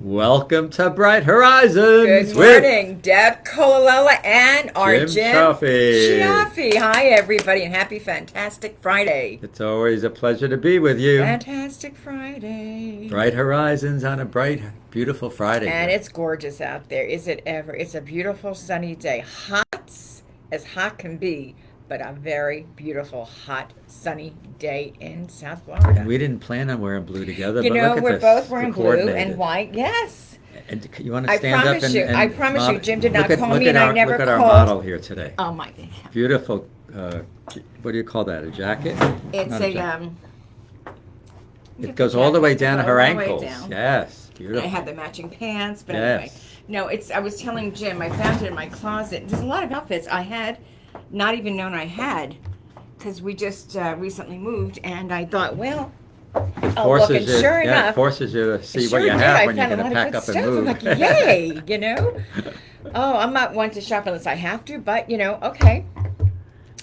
Welcome to Bright Horizons. Good morning, Deb Colella and our Jim Chaffee. Hi, everybody, and happy Fantastic Friday. It's always a pleasure to be with you. Fantastic Friday. Bright Horizons on a bright, beautiful Friday. And it's gorgeous out there. Is it ever? It's a beautiful sunny day. Hot as hot can be, but a very beautiful, hot, sunny day in South Florida. And we didn't plan on wearing blue together, You but know, look at we're this. both wearing blue Coordinated. and white. Yes. And you want to stand up and I promise you, Jim did not call me, look and at I never Look at our called. model here today. Oh, my God. Beautiful, what do you call that, a jacket? It's Not a, jacket. It goes all the way down to her ankles. Yes, beautiful. I had the matching pants, but Yes. anyway. No, I was telling Jim, I found it in my closet. There's a lot of outfits I had not even known I had, because we just recently moved, and I thought, well, I'll look, and sure enough, forces you to see sure what you did. have I when you're found a going to lot pack of up good and stuff. move. I'm like, yay, you know? Oh, I'm not one to shop unless I have to, but, you know, okay.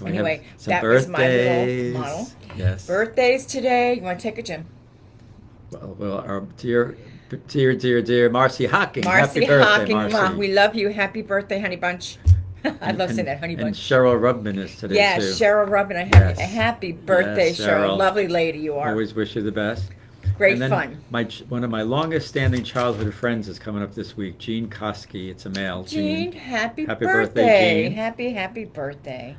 We Anyway, have some that was my birthdays. little model. Yes. Birthdays today. You want to take it, Jim? Well, our dear Marcy Hocking. Marcy Happy birthday, Hocking, Marcy. we love you. Happy birthday, honey bunch. I love saying that, honey And bunch. Cheryl Rubman is today, Yes, too. Cheryl Rubin, a Yes. happy birthday, Yes, Cheryl. Cheryl. Lovely lady you are. Always wish you the best. Great and then fun. One of my longest standing childhood friends is coming up this week, Gene Koski. It's a male. Gene, happy Happy birthday. birthday, Gene. Happy birthday.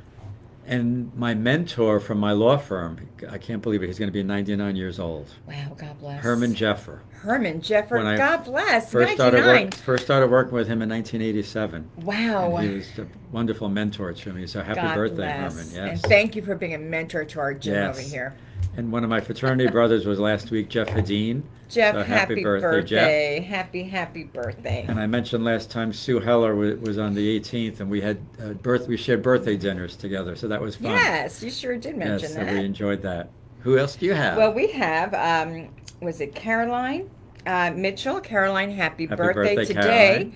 And my mentor from my law firm, I can't believe it, he's going to be 99 years old. Wow, God bless. Herman Jeffer. Herman Jeffer, When I God bless. First 99. started working with him in 1987. Wow. And he was a wonderful mentor to me. So happy God birthday, bless. Herman. Yes. And thank you for being a mentor to our Jim Yes. over here. And one of my fraternity brothers was last week, Jeff Hadeen. Jeff, So happy birthday, Jeff. Happy birthday. And I mentioned last time Sue Heller was on the 18th, and we had we shared birthday dinners together, so that was fun. Yes, you sure did mention Yes, so that. we enjoyed that. Who else do you have? Well, we have, was it Caroline Mitchell? Caroline, happy birthday today.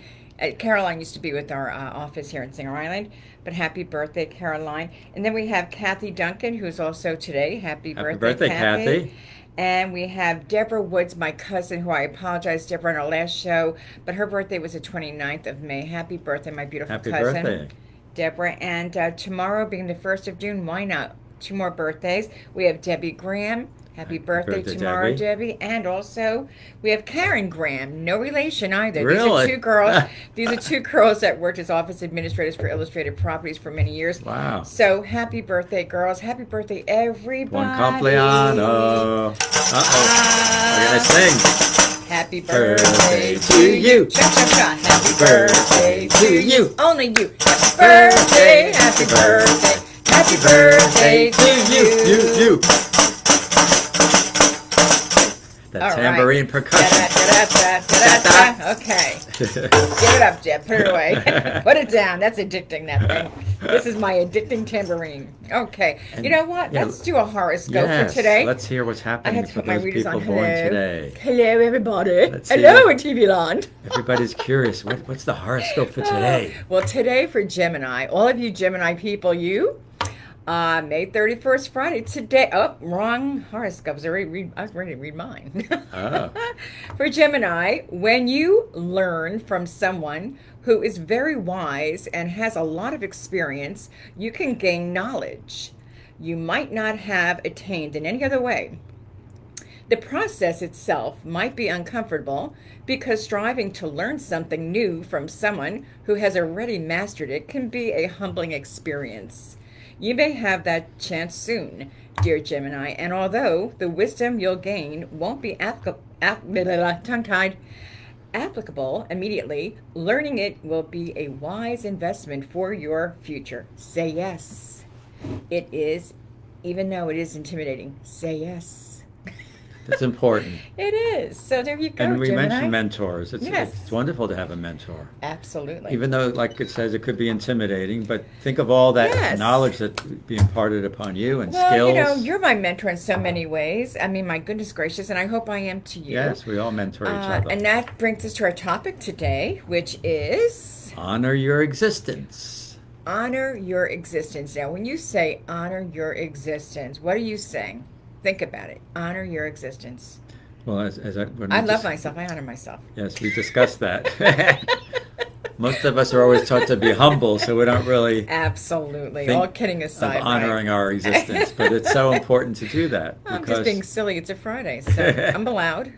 Caroline used to be with our office here in Singer Island, but happy birthday, Caroline. And then we have Kathy Duncan, who's also today. Happy birthday, Kathy. And we have Deborah Woods, my cousin, who I apologize, Deborah, on our last show, but her birthday was the 29th of May. Happy birthday, my beautiful Happy cousin. birthday. Deborah. And tomorrow being the 1st of June, why not? 2 more birthdays. We have Debbie Graham. Happy birthday tomorrow, Debbie. And also, we have Karen Graham. No relation either. Really? These are 2 girls. These are 2 girls that worked as office administrators for Illustrated Properties for many years. Wow. So, happy birthday, girls. Happy birthday, everybody. Buon compleanno. We're going to sing. Happy birthday to you. Cha, cha, cha. Happy birthday to you. Only you. Happy birthday. Happy birthday. Happy birthday to you. You. That tambourine percussion. Okay. Give it up, Jeb. Put it away. Put it down. That's addicting, that thing. This is my addicting tambourine. Okay. And, you know what? yeah, Let's do a horoscope Yes, for today. let's hear what's I happening had to for put my those readers people on. born Hello. today. Hello, everybody. Let's see Hello, it. TV Land. Everybody's curious. What's the horoscope for today? Well, today for Gemini, all of you Gemini people, May 31st, Friday, today. Oh, wrong horoscope. I was ready to read mine. Oh. For Gemini, when you learn from someone who is very wise and has a lot of experience, you can gain knowledge you might not have attained in any other way. The process itself might be uncomfortable because striving to learn something new from someone who has already mastered it can be a humbling experience. You may have that chance soon, dear Gemini, and although the wisdom you'll gain won't be applicable immediately, learning it will be a wise investment for your future. Say yes. It is, even though it is intimidating, say yes. That's important. It is. So there you go, And we Gemini. mentioned mentors. Yes. It's wonderful to have a mentor. Absolutely. Even though, like it says, it could be intimidating, but think of all that Yes. knowledge that's being imparted upon you and Well, skills. you know, you're my mentor in so many ways. I mean, my goodness gracious, and I hope I am to you. Yes, we all mentor each other. And that brings us to our topic today, which is Honor your existence. honor your existence. Now, when you say honor your existence, what are you saying? Think about it. Honor your existence. Well, as when I we love myself. I honor myself. Yes, we discussed that. Most of us are always taught to be humble, so we don't really Absolutely. think All kidding of aside, honoring right? our existence. But it's so important to do that I'm just being because silly. It's a Friday, so I'm allowed.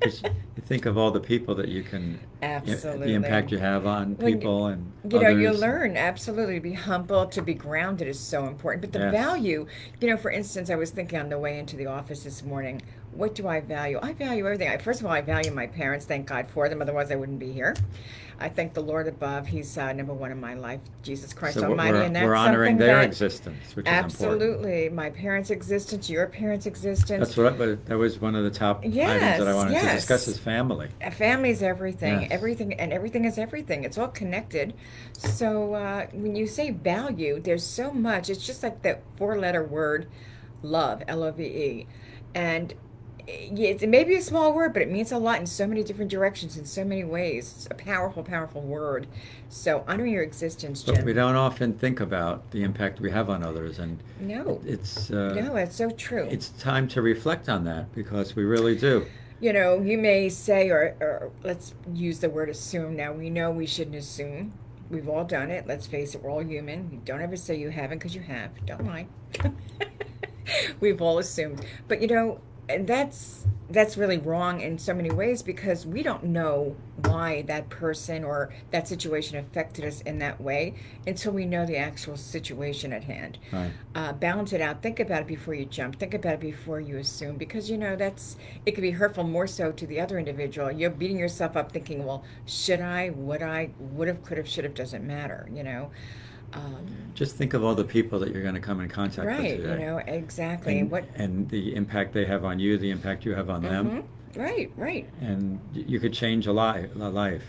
'cause you think of all the people that you can, Absolutely. the impact you have on Well, people and you know, you others. learn absolutely to be humble, to be grounded is so important. But the Yes. value, you know, for instance, I was thinking on the way into the office this morning, what do I value? I value everything. First of all, I value my parents. Thank God for them. Otherwise, I wouldn't be here. I thank the Lord above. He's number one in my life, Jesus Christ So Almighty, and that's we're honoring something their that existence, which is important. absolutely my parents' existence, your parents' existence. That's but that was one of the top items Yes, that I wanted to discuss yes. is family. Family's everything. Yes. Everything and everything is everything. It's all connected. So when you say value, there's so much. It's just like that four-letter word, love, Love, and it may be a small word, but it means a lot in so many different directions, in so many ways. It's a powerful, powerful word. So honor your existence, But we Jim. don't often think about the impact we have on others, and No, it's no, it's so true. it's time to reflect on that because we really do. You know, you may say, or let's use the word assume now. We know we shouldn't assume. We've all done it. Let's face it, we're all human. Don't ever say you haven't because you have. Don't lie. We've all assumed. But you know, and that's really wrong in so many ways because we don't know why that person or that situation affected us in that way until we know the actual situation at hand. Right. Balance it out. Think about it before you jump. Think about it before you assume because you know it can be hurtful more so to the other individual. You're beating yourself up thinking, well, should I, would I, would have, could have, should have, doesn't matter, you know. Just think of all the people that you're going to come in contact with Right, you today, know, exactly. and What and the impact they have on you, the impact you have on them, Right, right. and you could change a life,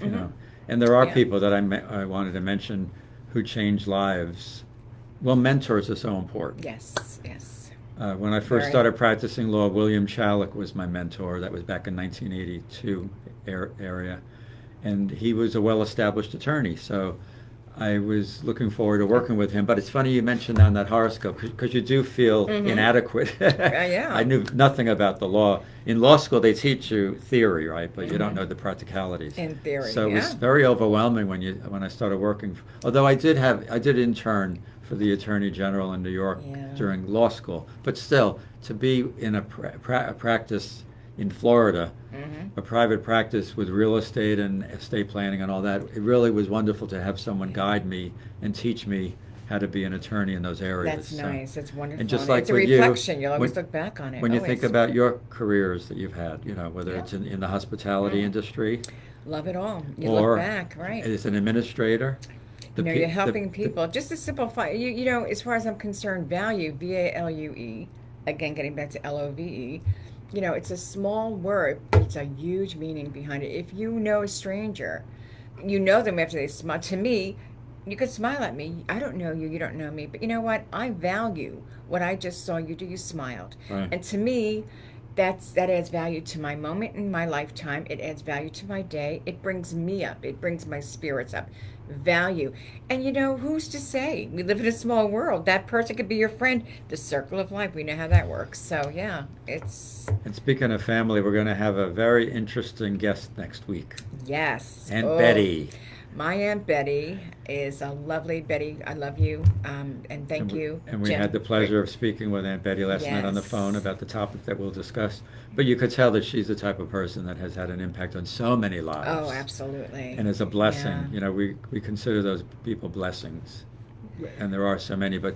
you know. And there are Yeah. people that I wanted to mention who change lives. Well, mentors are so important. Yes, yes. When I first Very. started practicing law, William Chalik was my mentor. That was back in 1982 area, and he was a well-established attorney. So I was looking forward to working with him. But it's funny you mentioned on that horoscope because you do feel inadequate. Yeah. I knew nothing about the law. In law school, they teach you theory, right? But you don't know the practicalities. In theory, So it was yeah. very overwhelming when I started working. Although I did intern for the Attorney General in New York Yeah. during law school. But still, to be in a practice in Florida, a private practice with real estate and estate planning and all that, it really was wonderful to have someone guide me and teach me how to be an attorney in those areas. That's So- nice. It's wonderful. And just And like it's a with you, reflection. You'll always when- look back on it. when you think always. about your careers that you've had, you know, whether Yeah. it's in the hospitality industry Love it all. You or look back, right? as an administrator, You know, pe- you're the- helping the- people. Just to simplify, you know, as far as I'm concerned, value, VALUE, again, getting back to LOVE, you know, it's a small word, but it's a huge meaning behind it. If you know a stranger, you know them after they smile. To me, you could smile at me. I don't know you, you don't know me, but you know what? I value what I just saw you do. You smiled. Right. And to me, that adds value to my moment in my lifetime. It adds value to my day. It brings me up. It brings my spirits up. Value. And you know, who's to say? We live in a small world. That person could be your friend. The circle of life. We know how that works. So yeah, it's And speaking of family, we're going to have a very interesting guest next week. yes. Aunt Oh, Betty. My Aunt Betty is a lovely Betty. I love you. And thank you. And we Jim. had the pleasure of speaking with Aunt Betty last night on the Yes. phone about the topic that we'll discuss. But you could tell that she's the type of person that has had an impact on so many lives. Oh, absolutely. And is a blessing. Yeah. You know, we consider those people blessings. And there are so many, but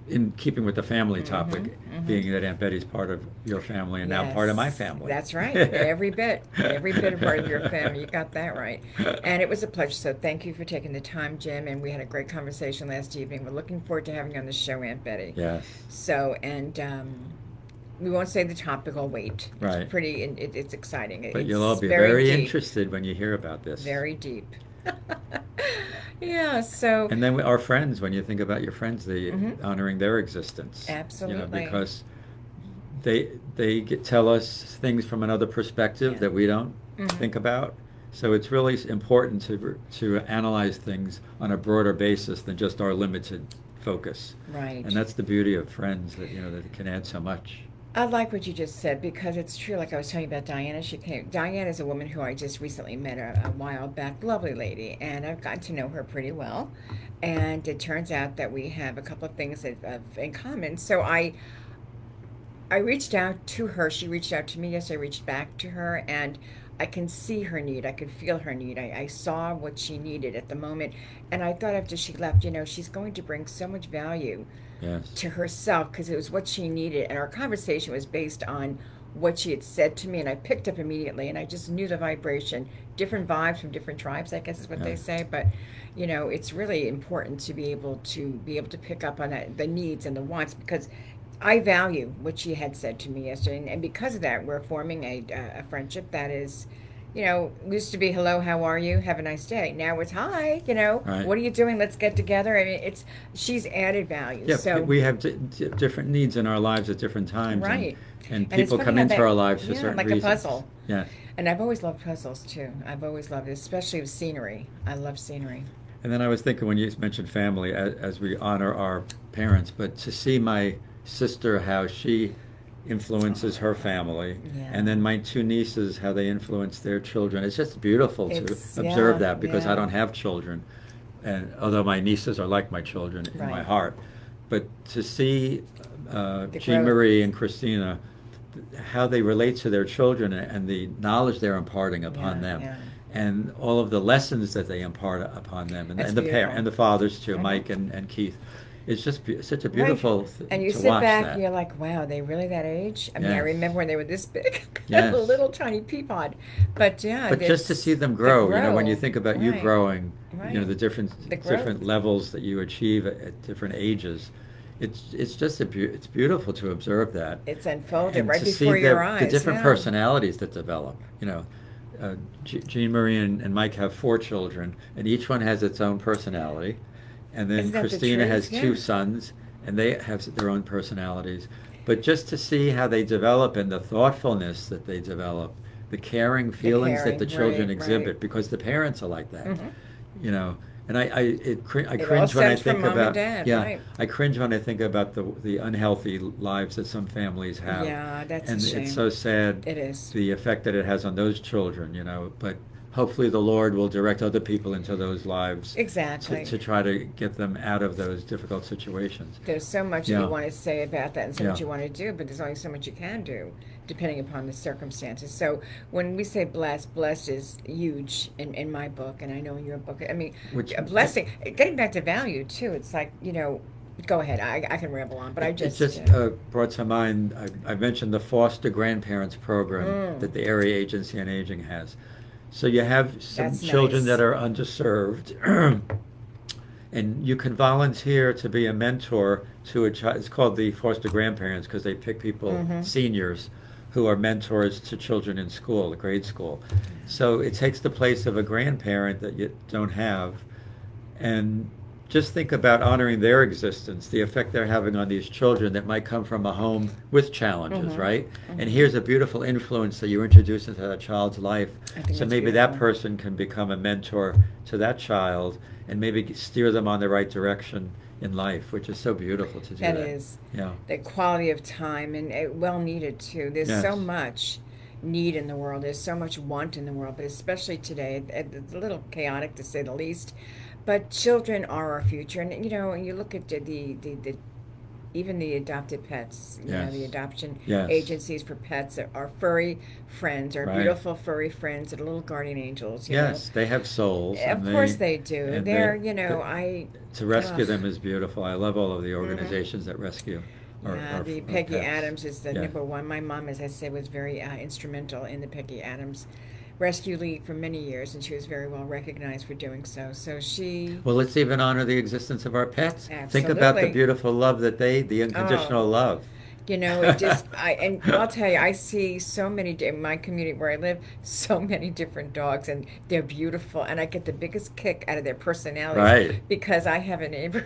in keeping with the family topic, being that Aunt Betty's part of your family and now part of my Yes, family. That's right. Every bit a part of your family. You got that right. And it was a pleasure. So thank you for taking the time, Jim. And we had a great conversation last evening. We're looking forward to having you on the show, Aunt Betty. Yes. So, and we won't say the topic. I'll wait. Right. It's pretty. It's exciting. But It's you'll all be very deep, interested when you hear about this. Very deep. Yeah. So. And then our friends, when you think about your friends, honoring their existence. Absolutely. You know, because tell us things from another perspective Yeah. that we don't think about. So it's really important to analyze things on a broader basis than just our limited focus. Right. And that's the beauty of friends that that can add so much. I like what you just said because it's true. Like I was telling you about Diana, Diana is a woman who I just recently met a while back, lovely lady, and I've gotten to know her pretty well. And it turns out that we have a couple of things in common. So I reached out to her. She reached out to me. Yes, I reached back to her, and I can see her need. I could feel her need. I saw what she needed at the moment, and I thought after she left, she's going to bring so much value Yes. to herself because it was what she needed, and our conversation was based on what she had said to me, and I picked up immediately, and I just knew the vibration. Different vibes from different tribes, I guess is what Yeah. they say, but it's really important to be able to pick up on the needs and the wants because I value what she had said to me yesterday, and because of that, we're forming a friendship that is, used to be hello, how are you, have a nice day. Now it's hi, Right. what are you doing? Let's get together. I mean, she's added value. Yeah, So we have different needs in our lives at different times, right, and and it's people funny come how into that our lives for yeah, certain like a reasons. puzzle. Yes. And I've always loved puzzles too. I've always loved it, especially with scenery. I love scenery. And then I was thinking when you mentioned family, as we honor our parents, but to see my sister, how she influences her family, Yeah. and then my two nieces, how they influence their children. It's just beautiful to It's observe yeah, that because I yeah. don't have children. And although my nieces are like my children in my Right. heart, but to see The Jean growth. Marie and Christina, how they relate to their children and the knowledge they're imparting upon Yeah, them, yeah. and all of the lessons that they impart upon them, That's and the beautiful. and the fathers too, Mhm. Mike and Keith. It's just such a Right. beautiful And you to sit watch back that. and you're like, wow, they really that age? I mean, I Yes. remember when they were this big, Yes. a little tiny pea pod. But yeah, But just to it's see them the grow, when you grow. think about you Right, growing, right. the The growth. different levels that you achieve at different ages, it's just it's beautiful to observe that, It's unfolded and right to see before your the eyes. different Yeah. personalities that develop. Jean Marie and Mike have four children, and each one has its own personality. And then Isn't that the Christina has truth? two Yeah. sons, and they have their own personalities. But just to see how they develop and the thoughtfulness that they develop, the caring feelings that the caring, children right, exhibit, right. because the parents are like that. Mhm. You know, and I It all cringe when I stems from think mom and about dad, yeah, right. I cringe when I think about the unhealthy lives that some families have. Yeah, that's a And shame. it's so sad It is. the effect that it has on those children, but hopefully the Lord will direct other people into those lives Exactly. to try to get them out of those difficult situations. There's so much that Yeah. you want to say about that and so much Yeah. you want to do, but there's only so much you can do depending upon the circumstances. So when we say blessed is huge in my book, and I know in your book. I mean, Which a blessing, getting back to value too, it's like, go ahead. I can ramble on, but I it just. just brought to mind, I mentioned the foster grandparents program that the Area Agency on Aging has. So you have some That's children nice. that are underserved, and you can volunteer to be a mentor to a child. It's called the foster grandparents because they pick people, Mhm. seniors, who are mentors to children in school, grade school. So it takes the place of a grandparent that you don't have, and just think about honoring their existence, the effect they're having on these children that might come from a home with challenges, Mhm. right? And Mhm. here's a beautiful influence that you introduce into that child's life. I think So that's maybe that beautiful. person can become a mentor to that child and maybe steer them on the right direction in life, which is so beautiful to do that. That is Yeah. the quality of time and well needed too. There's so Yes. much need in the world. There's so much want in the world, but especially today, it's a little chaotic to say the least. But children are our future, and you look at the even the adopted pets. Yes. The adoption Yes. agencies for pets are furry friends, our Right. beautiful furry friends, that are little guardian angels. Yes, they have souls. Of and course they do. and They're, they- I. to rescue Ugh. them is beautiful. I love all of the Mhm. organizations that rescue Yeah, the our Peggy pets. Adams is the Yeah. number one. My mom, as I said, was very instrumental in the Peggy Adams Rescue League for many years, and she was very well recognized for doing so. So she, Well, let's even honor the existence of our pets. Think about the Absolutely. beautiful love the unconditional love. it just, and I'll tell you, I see so many, in my community where I live, so many different dogs, and they're beautiful, and I get the biggest kick out of their personalities. Right. Because I have a neighbor.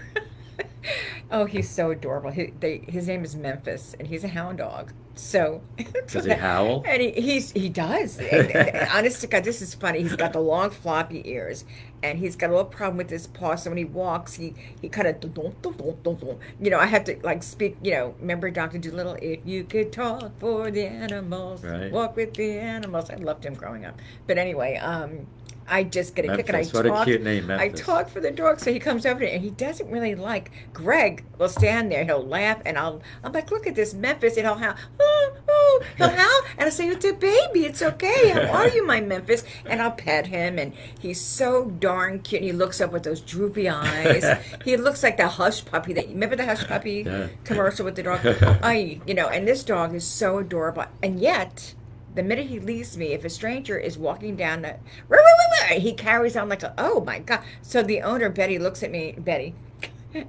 Oh, he's so adorable. His name is Memphis, and he's a hound dog. So, Does he howl? and he does. And honest to God, this is funny. He's got the long floppy ears, and he's got a little problem with his paw. So when he walks, he kind of I have to like speak. Remember Dr. Dolittle? If you could talk for the animals, Right. walk with the animals. I loved him growing up. But anyway, I just get a kick, and Memphis. What a cute name, I Memphis. talk for the dog, so he comes over to, and he doesn't really like. Greg will stand there, he'll laugh, and I'm like, look at this Memphis, and he'll howl, oh, oh, he'll howl, and I say, it's a baby, it's okay, how are you, my Memphis? And I'll pet him, and he's so darn cute, and he looks up with those droopy eyes. He looks like the Hush Puppy remember the Hush Puppy Yeah. commercial with the dog? And this dog is so adorable, and yet the minute he leaves me, if a stranger is walking down he carries on like oh my God. So the owner, Betty, looks at me, Betty,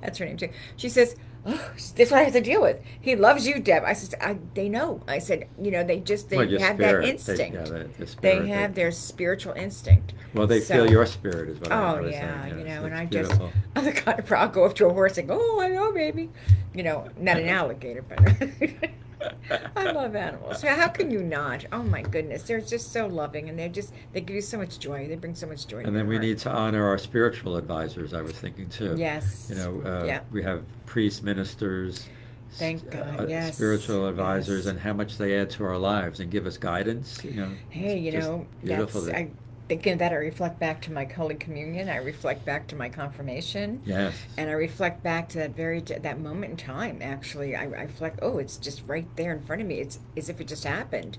that's her name too. She says, oh, this is what I have to deal with. He loves you, Deb. I said, they know. I said, they Well, your have spirit. that instinct. The spirit. They have their spiritual instinct. Well, they So- feel your spirit is what I Oh was yeah, saying. Yes, and it's I beautiful. I'm the kind of I'll go up to a horse and go, oh, I know, baby. Not an alligator, but I love animals. So how can you not? Oh my goodness, they're just so loving, and they give you so much joy. They bring so much joy. to And then your we heart. need to honor our spiritual advisors, I was thinking too. Yes. Yeah. We have priests, ministers, Thank God, yes, spiritual advisors, yes. and how much they add to our lives and give us guidance. Hey, it's just beautiful. I thinking of that, I reflect back to my Holy Communion. I reflect back to my confirmation. Yes. And I reflect back to that moment in time. Actually, I reflect. Oh, it's just right there in front of me. It's as if it just happened,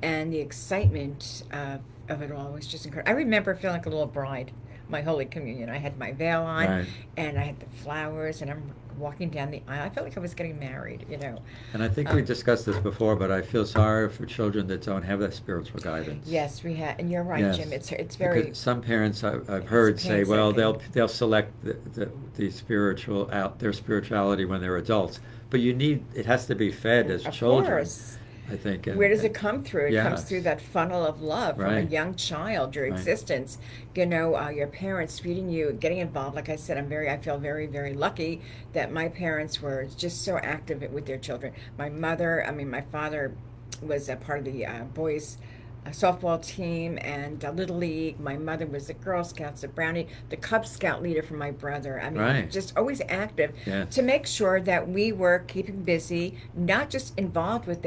and the excitement of it all was just incredible. I remember feeling like a little bride. My Holy Communion. I had my veil on, Right. and I had the flowers, and I'm walking down the aisle. I felt like I was getting married. And I think we discussed this before, but I feel sorry for children that don't have that spiritual guidance. Yes, we had, and you're right, Yes. Jim. It's very. Because some parents I've heard say, well, painstaking. they'll select the spiritual their spirituality when they're adults, but it has to be fed as Of children. course. I think. Where does it come through? It comes Yes. through that funnel of love from a Right. young child, your Right. existence. Your parents feeding you, getting involved. Like I said, I feel very, very lucky that my parents were just so active with their children. My father was a part of the boys softball team and Little League. My mother was the Girl Scouts, the Brownie, the Cub Scout leader for my brother. Right. Just always active Yes. to make sure that we were keeping busy, not just involved with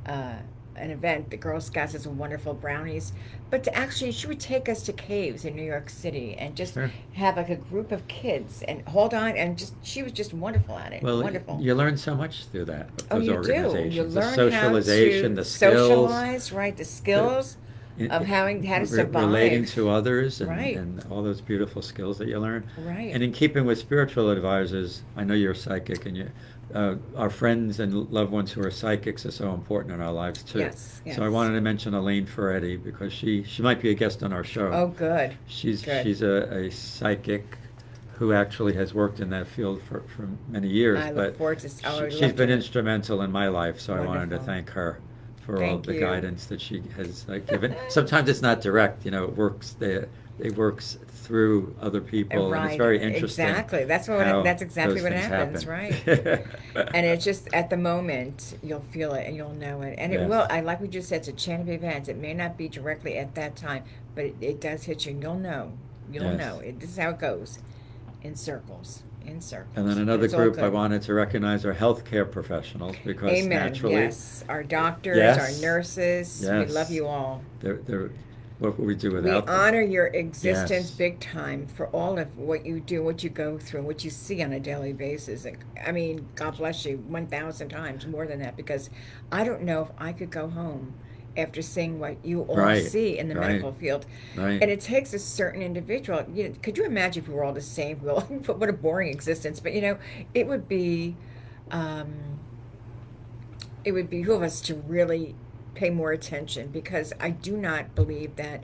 an event. The Girl Scouts is a wonderful brownies, but she would take us to caves in New York City and just Sure. have like a group of kids and hold on, and she was just wonderful at it. Well, Wonderful. you learn so much through that. Oh, Those you do. organizations. You the learn socialization, how the to skills, socialize, right? The skills of how to survive. relating to others, Right. and all those beautiful skills that you learn. Right. And in keeping with spiritual advisors, I know you're psychic, and our friends and loved ones who are psychics are so important in our lives too. Yes, So I yes. wanted to mention Elaine Ferretti because she might be a guest on our show. Oh, good. She's Good. a psychic who actually has worked in that field for many years. I look but forward to. I would she's love been to. instrumental in my life, so I wanted to Wonderful. thank her for all Thank the you. guidance that she has given. Sometimes it's not direct, it works. It works through other people, and Right. it's very interesting. Exactly. That's how that's exactly those what things happens, happen. right? And it's just at the moment you'll feel it and you'll know it, and it Yes. will. I like we just said, it's a chain of events. It may not be directly at that time, but it does hit you, and you'll know. You'll Yes. know. This is how it goes, in circles, in circles. And then another It's all group I good. wanted to recognize are healthcare professionals because Amen. naturally Yes, our doctors, Yes. our nurses. Yes. We love you all. they're what would we do We without them? honor your existence Yes. big time for all of what you do, what you go through, what you see on a daily basis. God bless you 1,000 times more than that, because I don't know if I could go home after seeing what you all Right, see in the right. medical field. Right. And it takes a certain individual. Could you imagine if we were all the same? Well, what a boring existence. But it would be, behoove of us to really pay more attention, because I do not believe that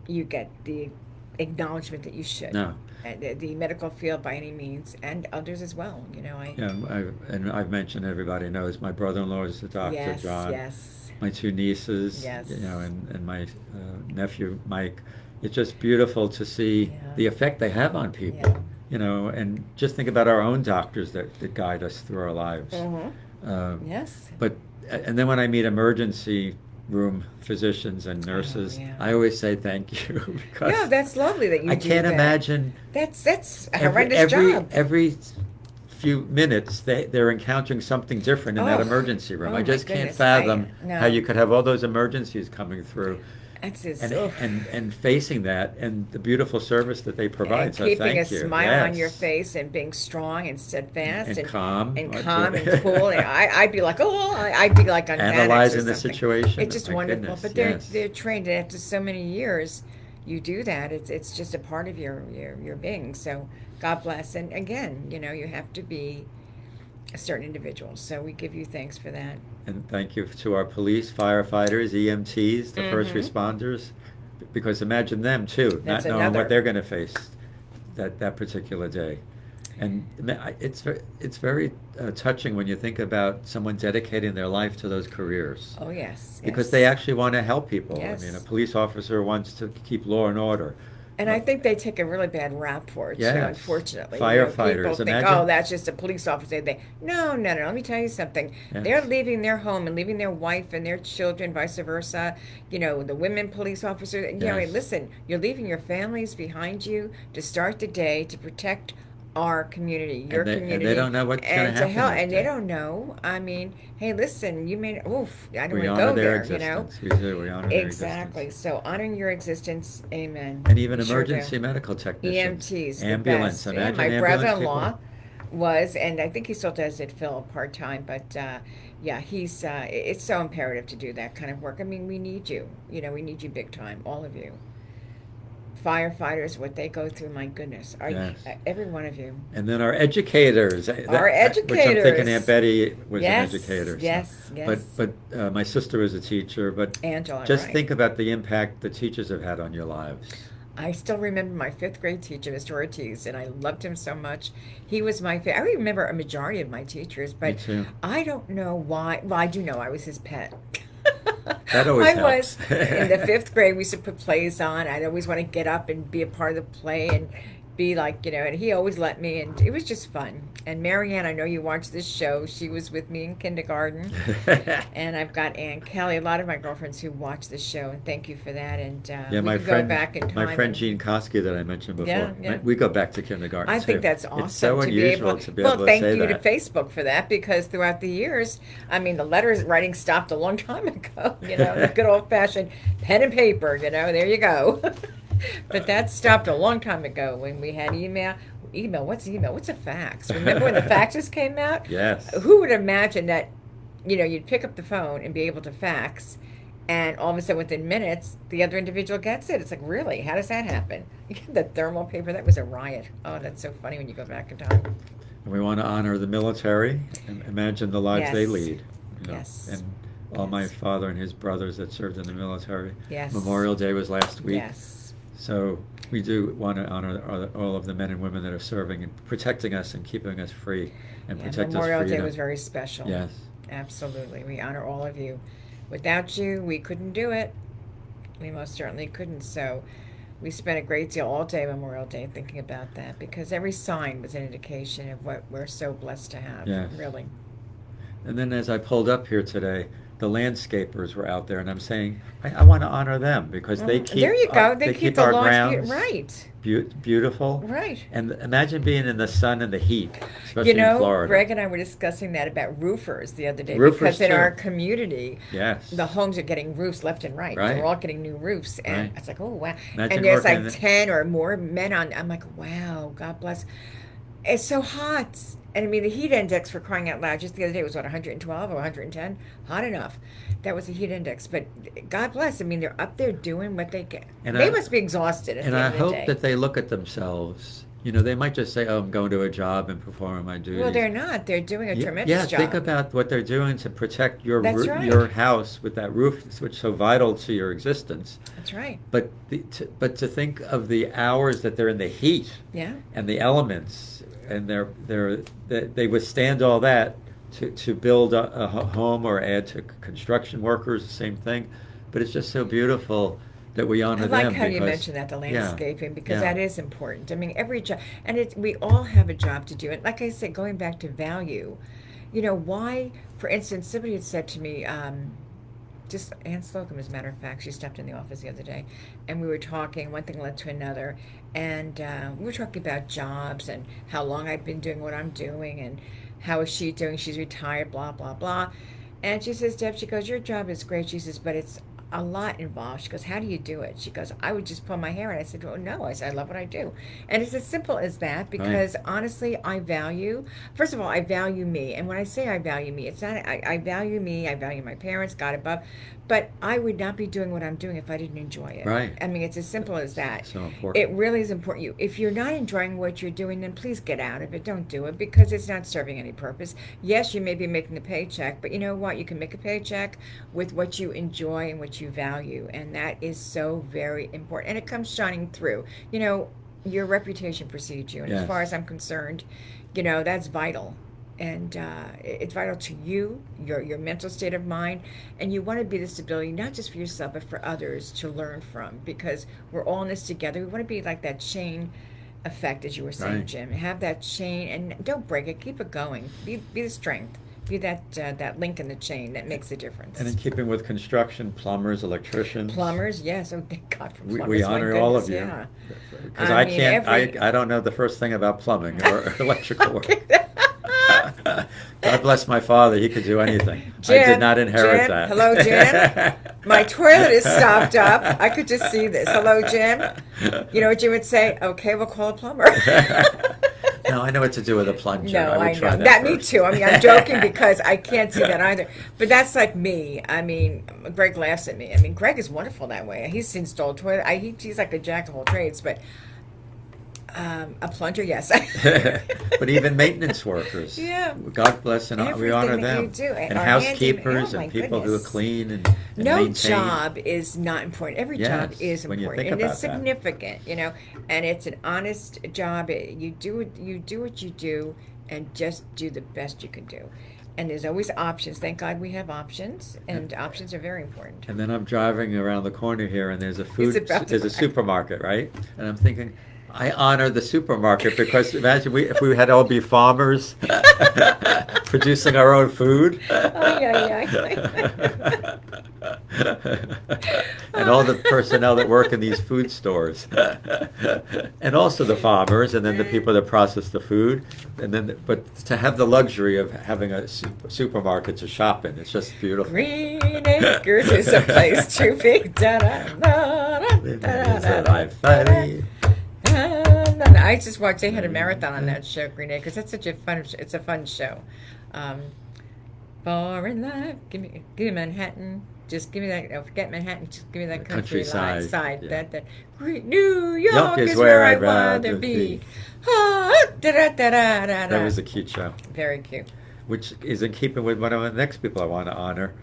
you get the acknowledgement that you should. No. The medical field by any means, and others as well. And I've mentioned, everybody knows my brother-in-law is the doctor, Yes, John. yes. My two nieces, Yes. and my nephew Mike. It's just beautiful to see Yeah. the effect they have on people. Yeah. and just think about our own doctors that guide us through our lives. Yes. But and then when I meet emergency room physicians and nurses, yeah. I always say thank you because Yeah, that's lovely that you I do can't that. imagine That's a every horrendous every job. every few minutes they're encountering something different in that Oh. emergency room. Oh, I my just can't goodness. fathom No. how you could have all those emergencies coming through That's just, and oof. and facing that and the beautiful service that they provide. And So keeping a thank you. smile on your Yes. face and being strong and steadfast And calm. and calm and cool. And I'd be like, oh, I'd be like on Xanax or Analyzing the something. situation. It's just My wonderful. goodness, But yes. they're trained, and after so many years, you do that. It's just a part of your being. So God bless. And again, you have to be a certain individual. So we give you thanks for that. And thank you to our police, firefighters, EMTs, the first Mhm. responders, because imagine them too, That's not knowing another. what they're going to face that particular day. And it's very touching when you think about someone dedicating their life to those careers. Oh yes, Because yes. they actually want to help people. Yes. I mean, a police officer wants to keep law and order. And I think they take a really bad rap for it too, Yes. unfortunately. Firefighters, People think, imagine- oh, that's just a police officer. No, no, no. Let me tell you something. Yes. They're leaving their home and leaving their wife and their children, vice versa. The women police officers. And, Yes. listen, you're leaving your families behind you to start the day to protect our community, your And they community. don't know what's gonna and to happen help, that and day. they don't know. I mean, hey, listen, you may, oof, I don't We want to honor go their there, existence. We do. We honor their Exactly. existence. So honoring your existence, amen. And even We sure do. emergency medical technicians. EMTs, the Ambulance. best. Yeah, Imagine my ambulance brother-in-law people. was, and I think he still does it, Phil, part-time, but yeah, it's so imperative to do that kind of work. I mean, we need you. We need you big time, all of you. Firefighters, what they go through, my goodness. Yes. Every one of you. And then our educators. Our Which I'm educators. thinking Aunt Betty was Yes, an educator. So. yes, yes. But my sister was a teacher. But Angela, just right. think about the impact the teachers have had on your lives. I still remember my fifth grade teacher, Mr. Ortiz, and I loved him so much. He was my favorite. I remember a majority of my teachers, but Me too. I don't know why. Well, I do know I was his pet. That always I helps. was. In the fifth grade, we used to put plays on. I'd always want to get up and be a part of the play and be like, and he always let me, and it was just fun. And Marianne, I know you watched this show. She was with me in kindergarten. And I've got Aunt Kelly, a lot of my girlfriends who watch this show, and thank you for that. And Yeah, we my can friend, go back in time. my friend and- Jean Koski that I mentioned before. Yeah, yeah. We go back to kindergarten I think too. that's awesome It's so to unusual be able. to be Well, able to thank say you that. to Facebook for that, because throughout the years, I mean, the letters writing stopped a long time ago. The good old fashioned pen and paper. There you go. But that stopped a long time ago when we had email. Email? What's email? What's a fax? Remember when the faxes came out? Yes. Who would imagine that? You'd pick up the phone and be able to fax, and all of a sudden, within minutes, the other individual gets it. It's like, really? How does that happen? The thermal paper, that was a riot. Oh, that's so funny when you go back in time. And we want to honor the military and imagine the lives they Yes. lead. Yes. And all my Yes. father and his brothers that served in the military. Yes. Memorial Day was last week. Yes. So we do want to honor all of the men and women that are serving and protecting us and keeping us free and Yeah, protect us Memorial Day freedom. was very special. Yes. Absolutely. We honor all of you. Without you, we couldn't do it. We most certainly couldn't. So we spent a great deal all day Memorial Day thinking about that, because every sign was an indication of what we're so blessed to have. Yes. Really. And then as I pulled up here today, the landscapers were out there, and I'm saying I want to honor them because they keep There you go. They keep the our lawns grounds right. beautiful. Right. And imagine being in the sun and the heat, especially in Florida. Greg and I were discussing that about roofers the other day, Roofers, because in too. our community, Yes. the homes are getting roofs left and right. Right. They're all getting new roofs, and Right. it's like, oh wow! Imagine And there's working like in 10 or more men on. I'm like, wow, God bless. It's so hot, and I mean the heat index, for crying out loud, just the other day was what, 112 or 110? Hot enough. That was the heat index. But God bless. I mean, they're up there doing what they can. And They I- must be exhausted at And the I end of the hope day. that they look at themselves. They might just say, "Oh, I'm going to a job and performing my duties." Well, they're not. They're doing a tremendous yeah, job. think about what they're doing to protect your That's right. your house with that roof, which is so vital to your existence. That's right. But to think of the hours that they're in the heat Yeah. and the elements, and they withstand all that to build a home or add to construction workers, the same thing. But it's just so beautiful that we honor I them. like how you because- mentioned that, the yeah, landscaping, because yeah. that is important. I mean, every job, and we all have a job to do. And like I said, going back to value, why, for instance, somebody had said to me, just Ann Slocum, as a matter of fact, she stepped in the office the other day, and we were talking. One thing led to another, and we were talking about jobs and how long I'd been doing what I'm doing, and how is she doing? She's retired, blah blah blah. And she says, Deb, she goes, your job is great. She says, but it's a lot involved. She goes, how do you do it? She goes, I would just pull my hair. And I said, well, no. I said, I love what I do. And it's as simple as that, because honestly, first of all, I value me. And when I say I value me, it's not, I value me, I value my parents, God above, but I would not be doing what I'm doing if I didn't enjoy it. Right. I mean, it's as simple as that. So important. It really is important. If you're not enjoying what you're doing, then please get out of it. Don't do it, because it's not serving any purpose. Yes, you may be making a paycheck, but you know what? You can make a paycheck with what you enjoy and what you value, and that is so very important. And it comes shining through. Your reputation precedes you, and as Yes. far as I'm concerned, that's vital. And it's vital to you, your mental state of mind, and you want to be the stability, not just for yourself, but for others to learn from, because we're all in this together. We want to be like that chain effect, as you were saying, Right. Jim. Have that chain, and don't break it. Keep it going. Be the strength. Be that link in the chain that makes a difference. And in keeping with construction, plumbers, electricians. Plumbers, yes. Oh, thank God for plumbers. We my honor all of goodness, you. yeah. Because I I mean, can't, every- I don't know the first thing about plumbing or electrical work. God bless my father, he could do anything. I Jen, did not inherit Jen, that. hello, Jen. My toilet is stopped up. I could just see this. Hello, Jim. You know what Jim would say? Okay, we'll call a plumber. No, I know what to do with a plunger. No, I would I try know. that Me first. too. I mean, I'm joking because I can't see that either. But that's like me. I mean, Greg laughs at me. I mean, Greg is wonderful that way. He's installed toilet. He's like a jack of all trades. But a plunger, yes. But even maintenance workers. Yeah. God bless, and we Everything honor that them. you do. And Our housekeepers handyman- oh, and my people who goodness. clean and No maintain. job is not important. Every job Yes, is when you important, think and about it's that. significant, and it's an honest job. You do what you do, and just do the best you can do. And there's always options. Thank God we have options, and options are very important. And then I'm driving around the corner here, and there's about to- there's a supermarket, right? And I'm thinking, I honor the supermarket, because imagine if we had all be farmers producing our own food. And all the personnel that work in these food stores, and also the farmers, and then the people that process the food, and then but to have the luxury of having a supermarket to shop in, it's just beautiful. Green Acres is a place to be. I just watched. They had a marathon on that show, Green Acres. That's such a fun. It's a fun show. Far in life, give me Manhattan. Just give me that. Oh, forget Manhattan. Just give me that Countryside, side. yeah. That New York is where I'd rather be. That was a cute show, Very cute. which is in keeping with one of the next people I want to honor,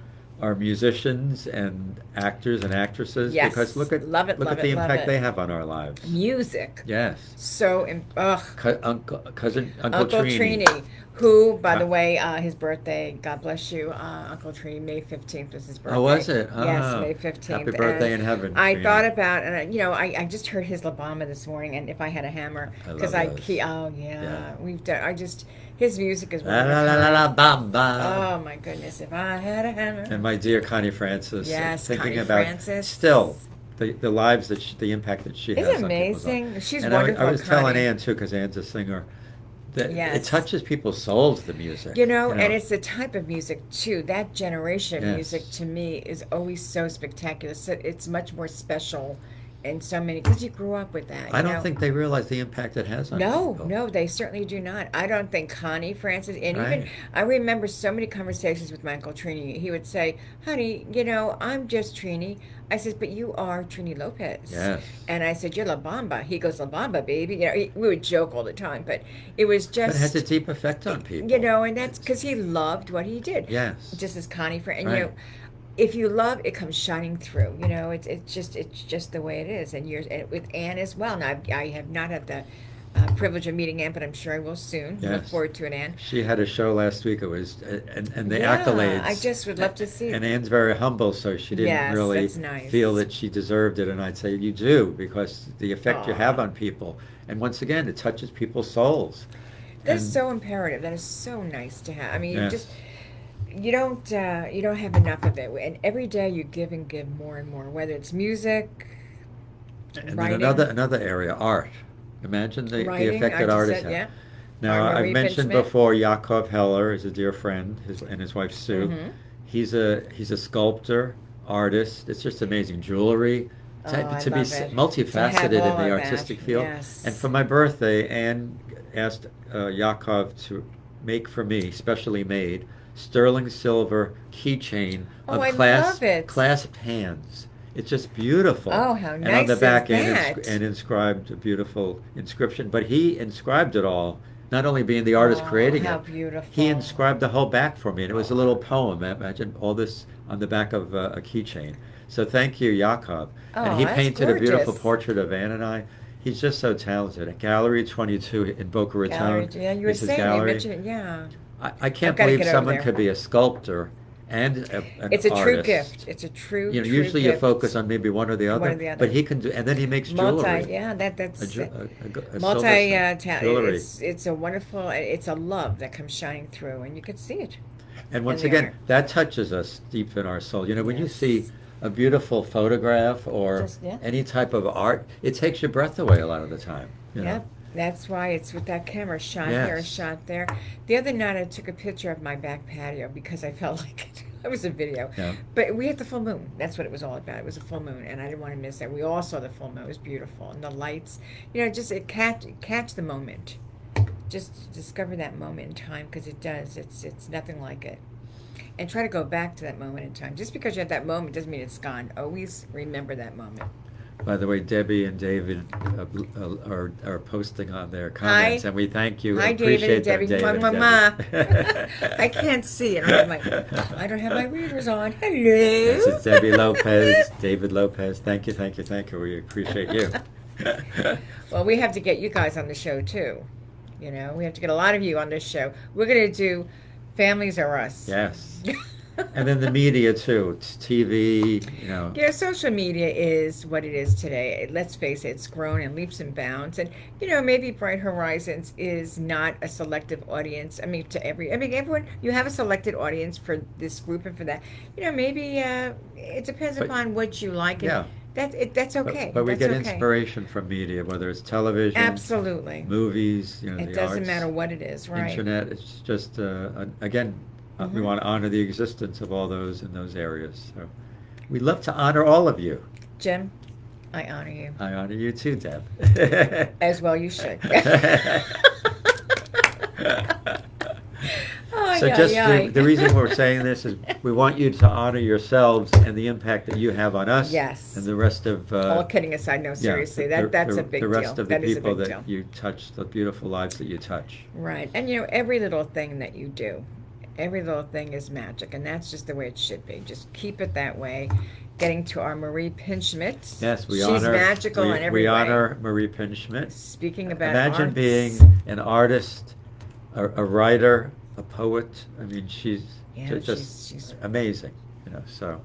are musicians and actors and actresses. Yes. Because look at Love it, look love at the it, love impact it. they have on our lives. Music. Yes. So, Uncle Uncle Trini, who, by the way, his birthday, God bless you, Uncle Trini, May 15th was his birthday. Oh, was it? Yes, Oh, May 15th. happy birthday in heaven, I Trini. thought about, and I just heard his La Bamba this morning, and If I Had a Hammer, I love because those. yeah, we've done, his music is one La of a la la la kind. la bamba. Oh my goodness, If I Had a Hammer. And my dear Connie Francis. Yes, thinking Connie about Francis. still the lives that the impact that she Isn't has it on people's amazing? lives. She's And wonderful, I was telling Connie. Ann too, because Ann's a singer, that it Yes. touches people's souls, the music. And it's the type of music too. That generation of Yes. music to me is always so spectacular. So it's much more special in so many, because you grew up with that. I you don't know? think they realize the impact it has on people. No, they certainly do not. I don't think Connie Francis, and Right. even I remember so many conversations with my Uncle Trini. He would say, "Honey, I'm just Trini." I said, "But you are Trini Lopez." Yes. And I said, "You're La Bamba." He goes, "La Bamba, baby." We would joke all the time, but it was But just it has a deep effect on people. and that's because he loved what he did. Yes. Just as Connie and Right. if you love, it comes shining through. It's just the way it is. And with Anne as well. Now I have not had the privilege of meeting Ann, but I'm sure I will soon. Look Yes. forward to it, Ann. She had a show last week. It was and the Yeah, accolades. I just would love to see And it. Ann's very humble, so she didn't Yes, really that's nice. feel that she deserved it. And I'd say you do, because the effect you Aw. have on people, and once again, it touches people's souls. That's And- so imperative. That is so nice to have. I mean, Yes. you don't have enough of it, and every day you give and give more and more. Whether it's music, And then writing. another area, art. Imagine the Writing, effect I that just artists said, have. yeah. Now, Marie I've mentioned Pinchman. before, Yakov Heller is a dear friend, and his wife Sue. Mhm. He's a sculptor, artist. It's just amazing. Jewelry. Oh, I To be love it. multifaceted To have in all the of artistic that, field. yes. And for my birthday, Anne asked Yakov to make for me, specially made, sterling silver keychain Oh, of I love it. clasped hands. It's just beautiful. Oh, how And on nice the is back that? and inscribed a beautiful inscription. But he inscribed it all, not only being the artist Oh, creating how it. beautiful. He inscribed the whole back for me, and it was a little poem. Imagine all this on the back of a keychain. So thank you, Yakov. And Oh, he that's painted a beautiful gorgeous. portrait of Anne and I. He's just so talented. At Gallery 22 in Boca Raton. Gallery, yeah, you were is his saying, you gallery. mentioned it, yeah. I can't I've gotta believe get over someone there. could be a sculptor and an It's a true artist. gift. It's a true, You know, true usually you gift. focus on maybe one or the other, One or the other. but he can do, and then he makes jewelry. Yeah, that's A silver multi jewelry. it's a wonderful, it's a love that comes shining through, and you can see it. And once in the again, art. that touches us deep in our soul. You know, when you Yes. see a beautiful photograph or Just- yeah. any type of art, it takes your breath away a lot of the time. You know? Yep, that's why it's with that camera, shot here, Yes. shot there. The other night I took a picture of my back patio because I felt like it was a video. Yeah. But we had the full moon. That's what it was all about. It was a full moon, and I didn't want to miss that. We all saw the full moon. It was beautiful, and the lights. You know, just catch the moment. Just discover that moment in time, because it does. It's nothing like it. And try to go back to that moment in time. Just because you're at that moment doesn't mean it's gone. Always remember that moment. By the way, Debbie and David are posting on their comments, and we thank you. Hi, Appreciate David and them, Debbie. David Mwah, and mwah. I can't see. I don't have my readers on. Hello. This is Debbie Lopez, David Lopez. Thank you. We appreciate you. Well, we have to get you guys on the show too. You know, we have to get a lot of you on this show. We're going to do Families Are Us. Yes. And then the media too. It's TV, you know. You know, social media is what it is today. Let's face it, it's grown in leaps and bounds. And, you know, maybe Bright Horizons is not a selective audience. I mean, everyone, you have a selected audience for this group and for that. You know, maybe it depends But- upon what you like. And Yeah. that's okay. But we That's get okay. inspiration from media, whether it's television, Absolutely. movies, you know, It the doesn't arts, matter what it is, right? internet. It's just, again, we Mhm. want to honor the existence of all those in those areas. So we love to honor all of you. Jim, I honor you. I honor you too, Deb. As well you should. Ay, So ay, just ay. the reason we're saying this is we want you to honor yourselves and the impact that you have on us. Yes. And the rest of All kidding aside, no, seriously, that's a big the deal. rest of the That is a people big that deal. you touch, the beautiful lives that you touch. Right. And you know, every little thing that you do, every little thing is magic, and that's just the way it should be. Just keep it that way. Getting to our Marie Pinchmit. Yes, we She's honor. magical in every we way. honor Marie Pinchmit. Speaking about Imagine arts, being an artist, a writer, a poet. I mean, she's Yeah, just she's amazing. You know, so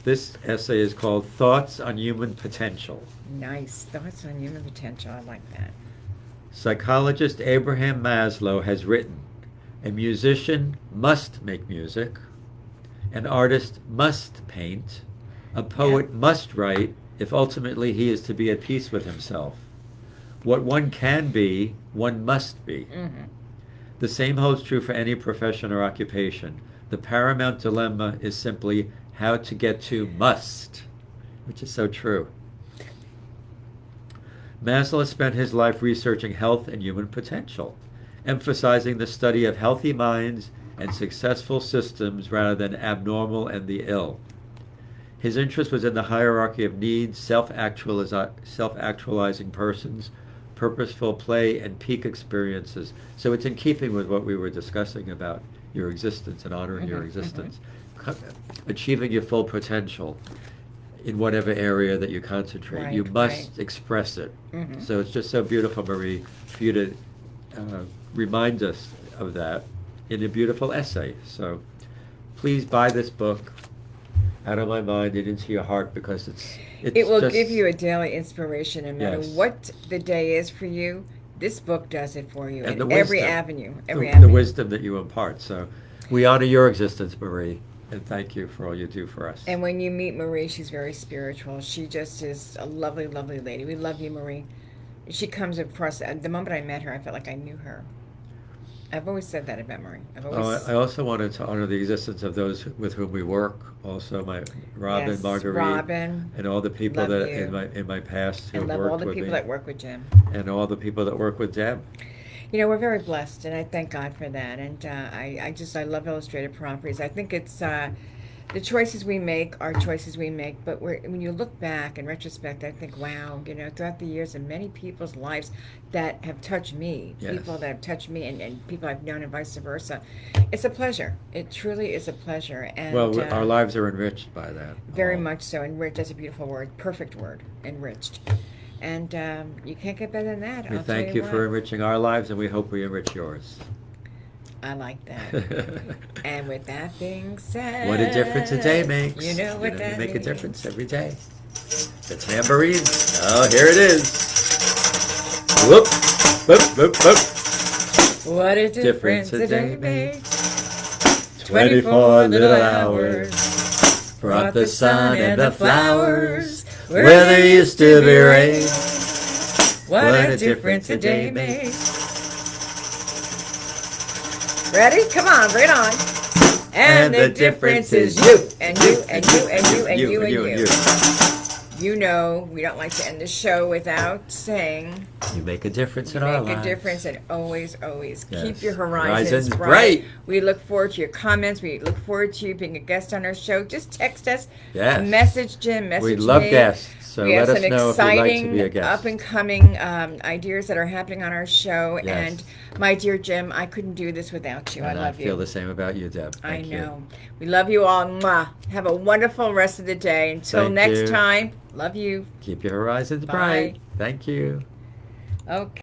this essay is called "Thoughts on Human Potential." nice. Thoughts on human potential. I like that. Psychologist Abraham Maslow has written, "A musician must make music, an artist must paint, a poet must write if ultimately he is to be at peace with himself. What one can be, one must be." Mm-hmm. The same holds true for any profession or occupation. The paramount dilemma is simply how to get to must, which is so true. Maslow spent his life researching health and human potential, emphasizing the study of healthy minds and successful systems rather than abnormal and the ill. His interest was in the hierarchy of needs, self-actualizing persons, purposeful play, and peak experiences. So it's in keeping with what we were discussing about your existence and honoring your Mhm, existence. Achieving your full potential. in whatever area that you concentrate. Right, You must right. express it. Mhm. So it's just so beautiful, Marie, for you to remind us of that in a beautiful essay. So please buy this book, Out of My Mind and Into Your Heart, because it's It will just, give you a daily inspiration, no matter Yes. what the day is for you. This book does it for you and in the every wisdom, avenue. the, Every the avenue. wisdom that you impart. So we honor your existence, Marie, and thank you for all you do for us. And when you meet Marie, she's very spiritual. She just is a lovely, lovely lady. We love you, Marie. She comes across. The moment I met her, I felt like I knew her. I've always said that about Marie. I've always. I also wanted to honor the existence of those with whom we work. Also, my Robin, Yes, Marguerite, Robin, and all the people love that you. in my past who and have love all worked the with people me, that work with Jim. and all the people that work with Deb. You know, we're very blessed, and I thank God for that. And I love Illustrated Properties. I think it's the choices we make are choices we make. But when you look back in retrospect, I think, wow, you know, throughout the years and many people's lives that have touched me, Yes. people that have touched me, and people I've known, and vice versa. It's a pleasure. It truly is a pleasure. And Well, our lives are enriched by that. very all. much so. Enriched, that's a beautiful word, perfect word, enriched. And you can't get better than that. We I'll thank tell you what. for enriching our lives, and we hope we enrich yours. I like that. And with that being said, What a difference a day makes. You know what that you make means. a difference every day. The tambourine. Oh, here it is. Whoop, whoop, whoop, whoop. What a difference a day makes. 24 little hours brought the sun and the flowers where there used to be rain. What a difference a day makes. Ready? Come on, bring it on. And the difference is you, and you, and you, and you, and you, and you. You know, we don't like to end the show without saying You make a difference in you our make a lives. difference, and always, always Yes. keep your horizons Horizons bright. bright. We look forward to your comments. We look forward to you being a guest on our show. Just text us, Yes. message Jim, message We love me. guests, so we have let us some know if you'd like to exciting, be a guest. up and coming ideas that are happening on our show. Yes. And my dear Jim, I couldn't do this without you. And I love you. feel the same about you, Deb. I Thank you. know. We love you all. Mwah. Have a wonderful rest of the day. Until Thank next you. time, love you. Keep your horizons Bye. bright. Thank you. Okay.